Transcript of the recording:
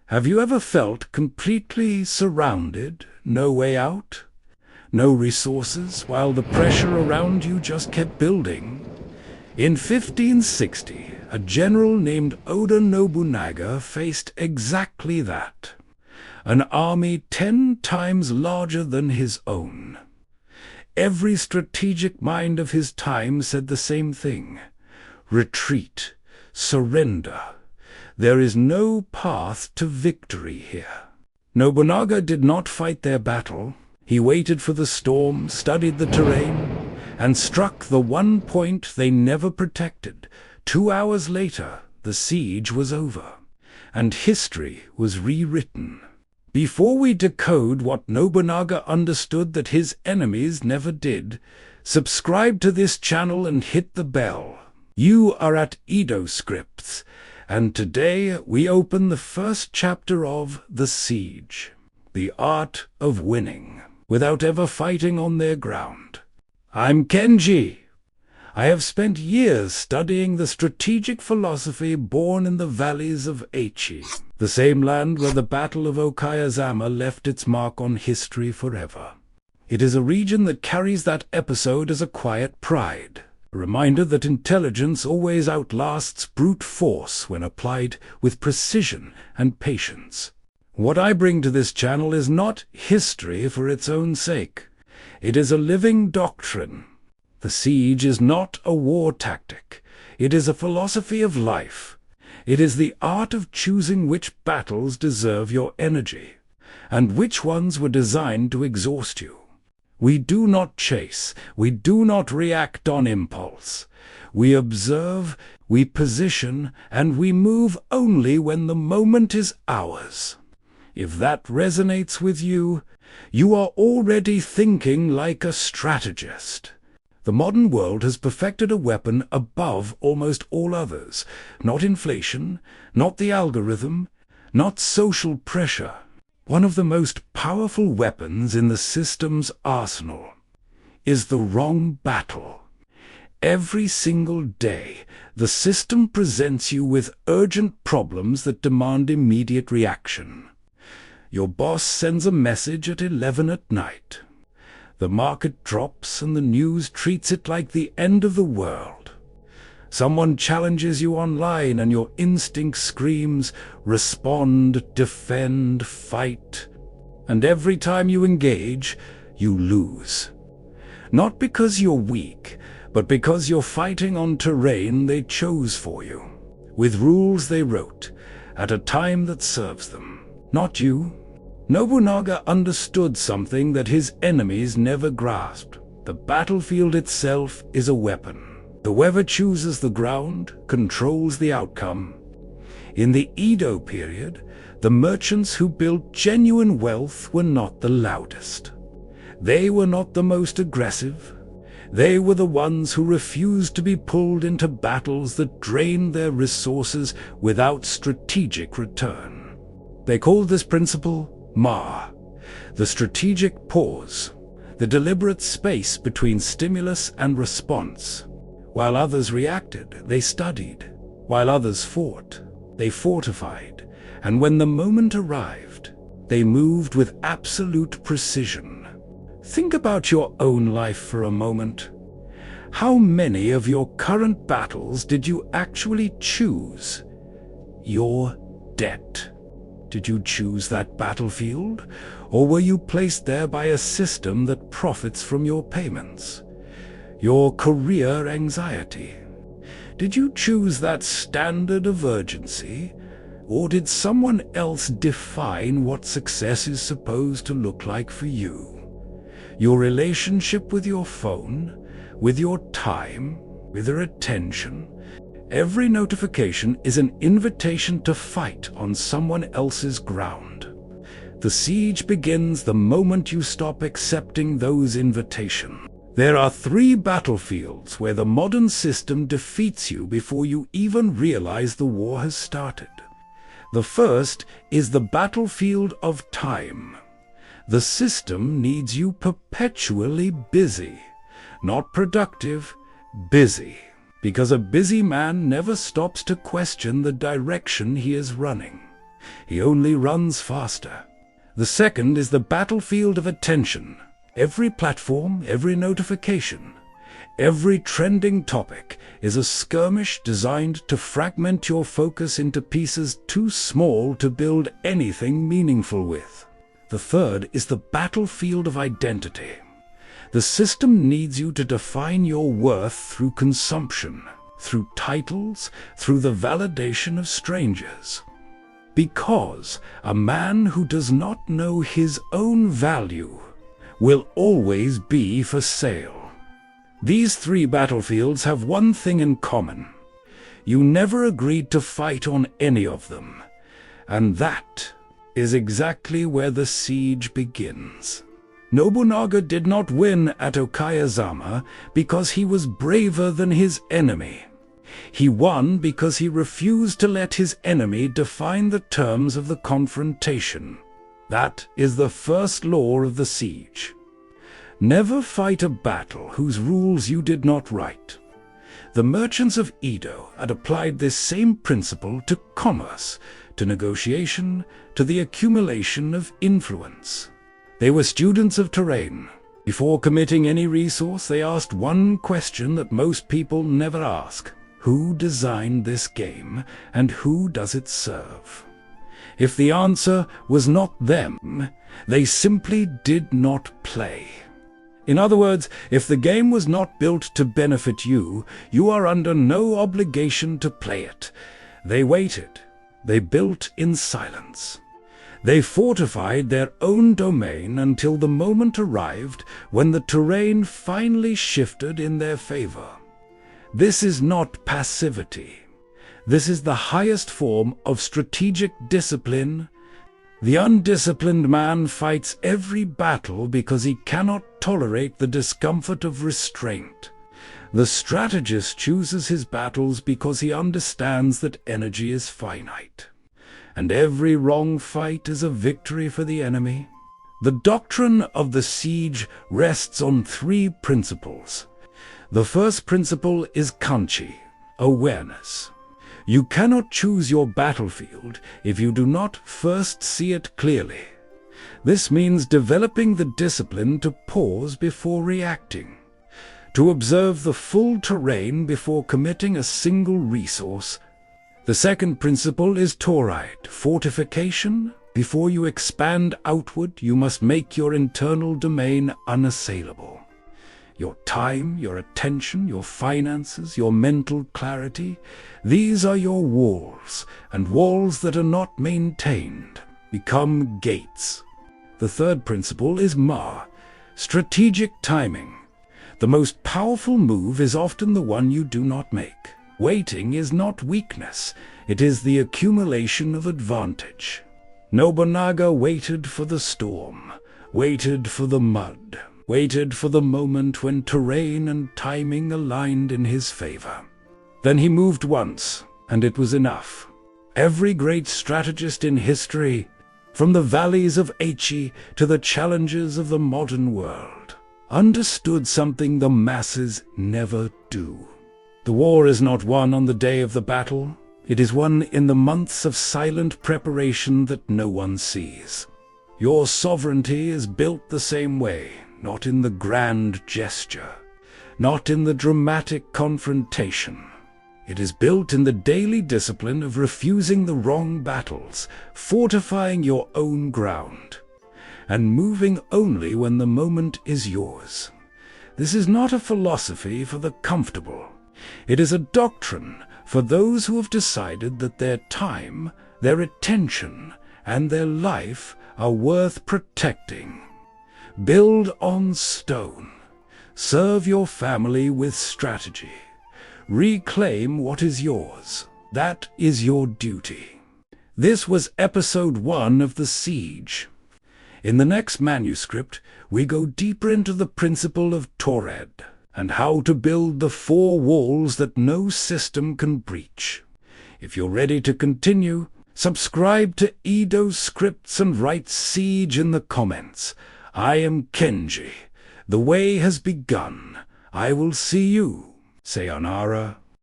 Have you ever felt completely surrounded, no way out? No resources, while the pressure around you just kept building? In 1560, a general named Oda Nobunaga faced exactly that. An army 10 times larger than his own. Every strategic mind of his time said the same thing. Retreat, surrender. There is no path to victory here. Nobunaga did not fight their battle. He waited for the storm, studied the terrain, and struck the one point they never protected. 2 hours later, the siege was over, and history was rewritten. Before we decode what Nobunaga understood that his enemies never did, subscribe to this channel and hit the bell. You are at Edo Scripts, and today we open the first chapter of The Siege, the art of winning, without ever fighting on their ground. I'm Kenji. I have spent years studying the strategic philosophy born in the valleys of Aichi, the same land where the Battle of Okayazama left its mark on history forever. It is a region that carries that episode as a quiet pride, a reminder that intelligence always outlasts brute force when applied with precision and patience. What I bring to this channel is not history for its own sake. It is a living doctrine. The siege is not a war tactic. It is a philosophy of life. It is the art of choosing which battles deserve your energy, and which ones were designed to exhaust you. We do not chase. We do not react on impulse. We observe, we position, and we move only when the moment is ours. If that resonates with you, you are already thinking like a strategist. The modern world has perfected a weapon above almost all others. Not inflation, not the algorithm, not social pressure. One of the most powerful weapons in the system's arsenal is the wrong battle. Every single day, the system presents you with urgent problems that demand immediate reaction. Your boss sends a message at 11 at night. The market drops and the news treats it like the end of the world. Someone challenges you online and your instinct screams, respond, defend, fight. And every time you engage, you lose. Not because you're weak, but because you're fighting on terrain they chose for you, with rules they wrote, at a time that serves them, not you. Nobunaga understood something that his enemies never grasped. The battlefield itself is a weapon. Whoever chooses the ground controls the outcome. In the Edo period, the merchants who built genuine wealth were not the loudest. They were not the most aggressive. They were the ones who refused to be pulled into battles that drained their resources without strategic return. They called this principle the strategic pause, the deliberate space between stimulus and response. While others reacted, they studied. While others fought, they fortified. And when the moment arrived, they moved with absolute precision. Think about your own life for a moment. How many of your current battles did you actually choose? Your debt. Did you choose that battlefield, or were you placed there by a system that profits from your payments? Your career anxiety? Did you choose that standard of urgency, or did someone else define what success is supposed to look like for you? Your relationship with your phone, with your time, with your attention? Every notification is an invitation to fight on someone else's ground. The siege begins the moment you stop accepting those invitations. There are 3 battlefields where the modern system defeats you before you even realize the war has started. The first is the battlefield of time. The system needs you perpetually busy, not productive, busy. Because a busy man never stops to question the direction he is running. He only runs faster. The second is the battlefield of attention. Every platform, every notification, every trending topic is a skirmish designed to fragment your focus into pieces too small to build anything meaningful with. The third is the battlefield of identity. The system needs you to define your worth through consumption, through titles, through the validation of strangers. Because a man who does not know his own value will always be for sale. These three battlefields have one thing in common. You never agreed to fight on any of them, and that is exactly where the siege begins. Nobunaga did not win at Okayazama because he was braver than his enemy. He won because he refused to let his enemy define the terms of the confrontation. That is the first law of the siege. Never fight a battle whose rules you did not write. The merchants of Edo had applied this same principle to commerce, to negotiation, to the accumulation of influence. They were students of terrain. Before committing any resource, they asked one question that most people never ask. Who designed this game, and who does it serve? If the answer was not them, they simply did not play. In other words, if the game was not built to benefit you, you are under no obligation to play it. They waited. They built in silence. They fortified their own domain until the moment arrived when the terrain finally shifted in their favor. This is not passivity. This is the highest form of strategic discipline. The undisciplined man fights every battle because he cannot tolerate the discomfort of restraint. The strategist chooses his battles because he understands that energy is finite, and every wrong fight is a victory for the enemy. The doctrine of the siege rests on three principles. The first principle is Kenji, awareness. You cannot choose your battlefield if you do not first see it clearly. This means developing the discipline to pause before reacting, to observe the full terrain before committing a single resource. The second principle is Torite, fortification. Before you expand outward, you must make your internal domain unassailable. Your time, your attention, your finances, your mental clarity, these are your walls, and walls that are not maintained become gates. The third principle is strategic timing. The most powerful move is often the one you do not make. Waiting is not weakness, it is the accumulation of advantage. Nobunaga waited for the storm, waited for the mud, waited for the moment when terrain and timing aligned in his favor. Then he moved once, and it was enough. Every great strategist in history, from the valleys of Aichi to the challenges of the modern world, understood something the masses never do. The war is not won on the day of the battle. It is won in the months of silent preparation that no one sees. Your sovereignty is built the same way. Not in the grand gesture, not in the dramatic confrontation. It is built in the daily discipline of refusing the wrong battles, fortifying your own ground, and moving only when the moment is yours. This is not a philosophy for the comfortable. It is a doctrine for those who have decided that their time, their attention, and their life are worth protecting. Build on stone. Serve your family with strategy. Reclaim what is yours. That is your duty. This was episode 1 of The Siege. In the next manuscript, we go deeper into the principle of Tored and how to build the 4 walls that no system can breach. If you're ready to continue, subscribe to Edo Scripts and write Siege in the comments. I am Kenji. The way has begun. I will see you. Sayonara.